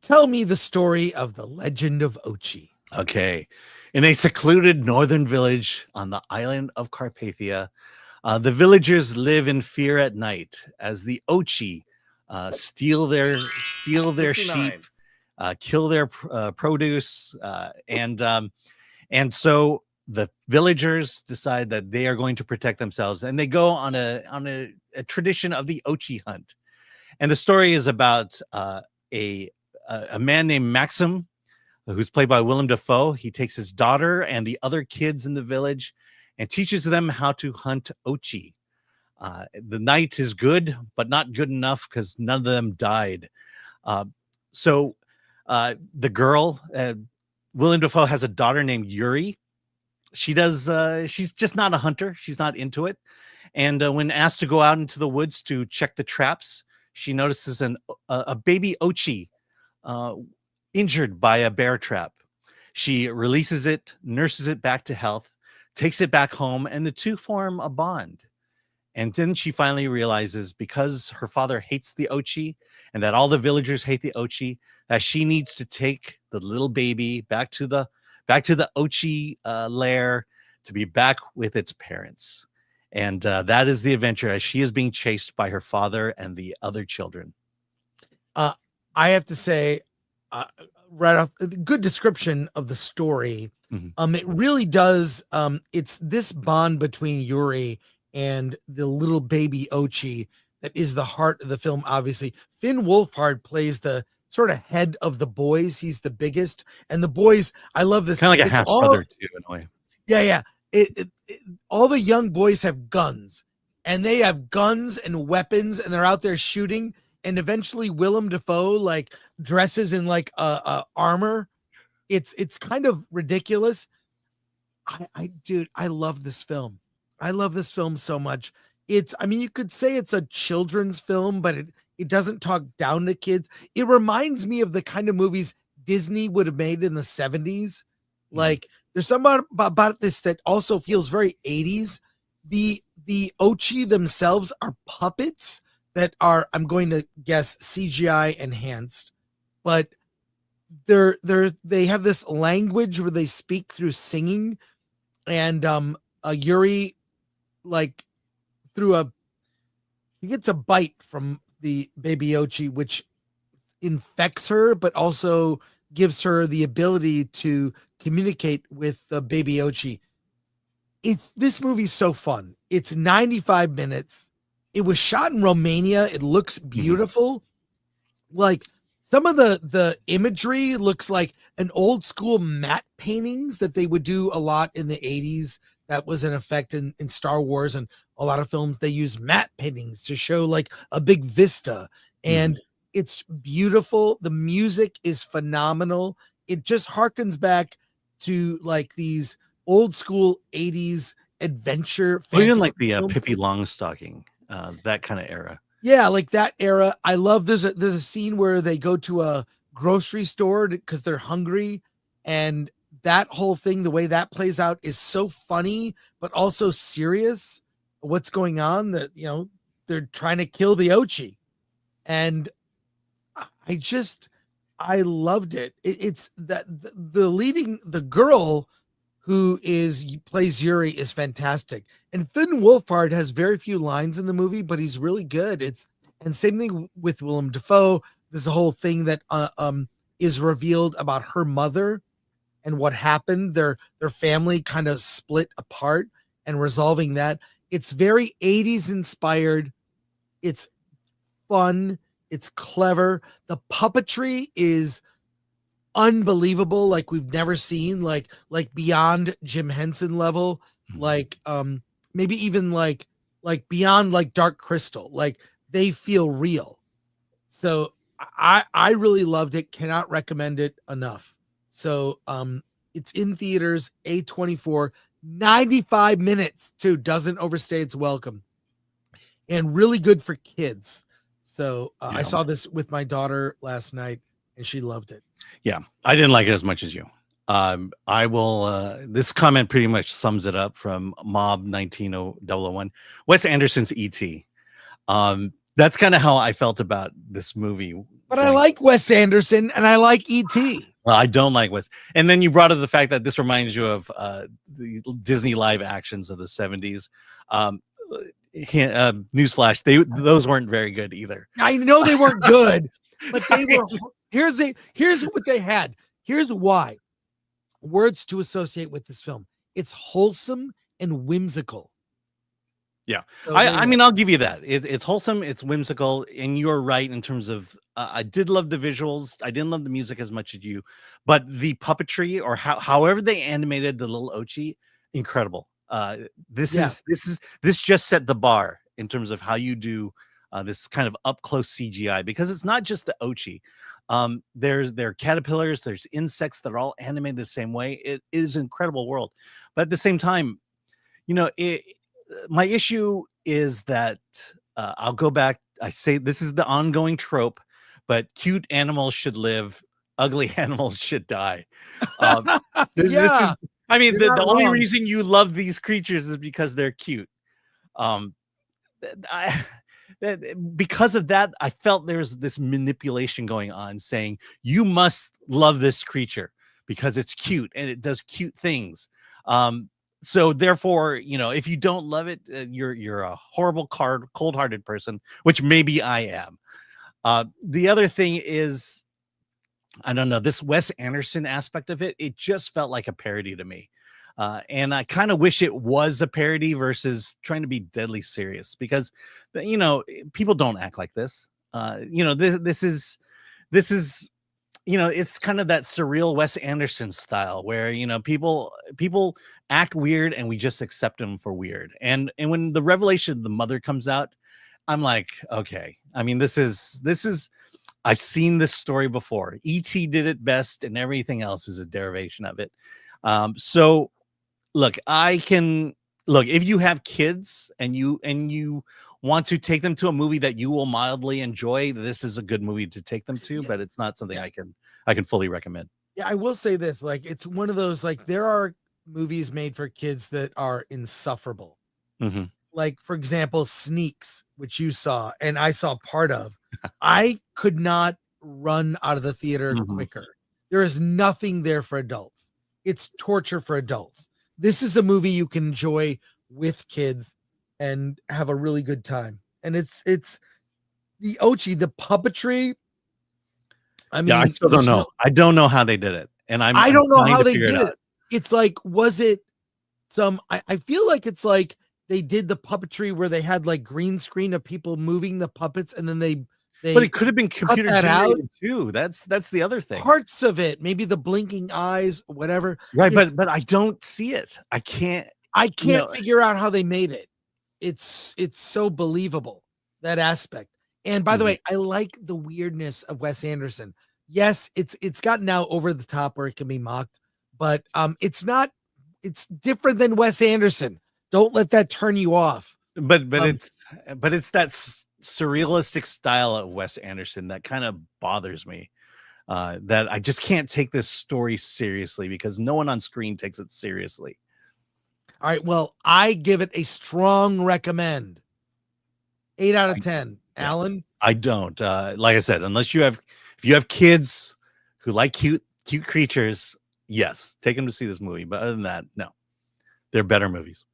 Tell me the story of the legend of Ochi. Okay. In a secluded northern village on the island of Carpathia, the villagers live in fear at night as the Ochi steal their sheep, 69. kill their produce, and so the villagers decide that they are going to protect themselves, and they go on a tradition of the Ochi hunt. And the story is about a a man named Maxim, who's played by Willem Dafoe. He takes his daughter and the other kids in the village and teaches them how to hunt Ochi. The night is good, but not good enough because none of them died. Uh, so the girl, Willem Dafoe has a daughter named Yuri. She's just not a hunter. She's not into it. And when asked to go out into the woods to check the traps, she notices a baby Ochi uh, injured by a bear trap. She releases it, nurses it back to health, takes it back home, and the two form a bond. And then she finally realizes, because her father hates the Ochi and that all the villagers hate the Ochi, that she needs to take the little baby back to the Ochi lair to be back with its parents. And that is the adventure as she is being chased by her father and the other children. I have to say, right off, good description of the story. Mhm. It really does. It's this bond between Yuri and the little baby Ochi that is the heart of the film. Obviously, Finn Wolfhard plays the sort of head of the boys. He's the biggest, and the boys. I love this. Kind of like a It's half all- brother too, in a way. Yeah. All the young boys have guns, and they have guns and weapons, and they're out there shooting. And eventually, Willem Dafoe like dresses in like a armor. It's kind of ridiculous. Dude, I love this film. I love this film so much. I mean, you could say it's a children's film, but it doesn't talk down to kids. It reminds me of the kind of movies Disney would have made in the 70s. Like, there's something about this that also feels very 80s. The Ochi themselves are puppets that are, I'm going to guess, CGI enhanced, but they have this language where they speak through singing, and Yuri, like, he gets a bite from the baby Ochi, which infects her, but also gives her the ability to communicate with the baby Ochi. This movie's so fun. It's 95 minutes. It was shot in Romania. It looks beautiful. Like, some of the imagery looks like an old school matte paintings that they would do a lot in the 80s. That was in effect in Star Wars and a lot of films. They use matte paintings to show like a big vista, and it's beautiful. The music is phenomenal. It just harkens back to like these old school 80s adventure Or even fantasy like the films. Pippi Longstocking, that kind of era. Yeah, like that era. I love there's a scene where they go to a grocery store because they're hungry, and that whole thing, the way that plays out is so funny, but also serious. What's going on? That, they're trying to kill the Ochi. And I loved it. It's that the girl who plays Yuri is fantastic. And Finn Wolfhard has very few lines in the movie, but he's really good. And same thing with Willem Dafoe. There's a whole thing that is revealed about her mother and what happened. Their family kind of split apart, and resolving that. It's very 80s inspired. It's fun. It's clever. The puppetry is unbelievable, like we've never seen, like beyond Jim Henson level, like maybe even like beyond like Dark Crystal. Like, they feel real. So I really loved it. Cannot recommend it enough. So it's in theaters, A24, 95 minutes too, doesn't overstay its welcome, and really good for kids. So I saw this with my daughter last night, and she loved it. Yeah, I didn't like it as much as you. I will. This comment pretty much sums it up from Mob 19001. Wes Anderson's E.T. That's kind of how I felt about this movie. But I like Wes Anderson and I like E.T. Well, I don't like Wes. And then you brought up the fact that this reminds you of the Disney live actions of the 70s. Um, Newsflash, those weren't very good either. I know they weren't good, but they were. Here's what they had. Here's why. Words to associate with this film. It's wholesome and whimsical. Yeah. So I mean, I'll give you that. It's wholesome, it's whimsical, and you're right in terms of I did love the visuals. I didn't love the music as much as you, but the puppetry or however they animated the little Ochi, incredible. This just set the bar in terms of how you do this kind of up close CGI, because it's not just the Ochi. There are caterpillars, there's insects that are all animated the same way. It is an incredible world, but at the same time, my issue is that I'll go back. I say this is the ongoing trope, but cute animals should live, ugly animals should die. Yeah, I mean, you're the not only wrong. reason you love these creatures is because they're cute. Because of that, I felt there's this manipulation going on, saying you must love this creature because it's cute and it does cute things. So therefore, if you don't love it, you're a horrible, cold-hearted person, which maybe I am. The other thing is, I don't know, this Wes Anderson aspect of it. It just felt like a parody to me. And I kind of wish it was a parody versus trying to be deadly serious, because, people don't act like this. This is, it's kind of that surreal Wes Anderson style where, people act weird and we just accept them for weird. And when the revelation of the mother comes out, I'm like, okay, I mean, this is, I've seen this story before. E.T. did it best, and everything else is a derivation of it. So look, if you have kids and you want to take them to a movie that you will mildly enjoy, this is a good movie to take them to, but it's not something I can fully recommend. Yeah, I will say this, like, it's one of those, like, there are movies made for kids that are insufferable. Mhm. Like, for example, Sneaks, which you saw and I saw part of. I could not run out of the theater Mhm. quicker. There is nothing there for adults. It's torture for adults. This is a movie you can enjoy with kids and have a really good time. And it's the Ochi, the puppetry. I Yeah, I mean, still don't know. I don't know how they did it, and I I'm don't know trying how to they figure it did out. it. It's like, was it I feel like it's like they did the puppetry where they had like green screen of people moving the puppets, and then But they it could have been cut computer that out. generated too. That's the other thing. Parts of it, maybe the blinking eyes, whatever. Right, It's but I don't see it. I can't, I you can't know figure out how they made it. It's so believable, that aspect. And by the Mhm. way, I like the weirdness of Wes Anderson. Yes, it's gotten now over the top where it can be mocked, but it's not. It's different than Wes Anderson. Don't let that turn you off. But Um, it's that surrealistic style of Wes Anderson that kind of bothers me. That I just can't take this story seriously because no one on screen takes it seriously. all right, well, I give it a strong recommend. 8 out of I, 10. yeah, Alan, I don't. Like I said, if you have kids who like cute creatures, yes, take them to see this movie. But other than that, no, they're better movies.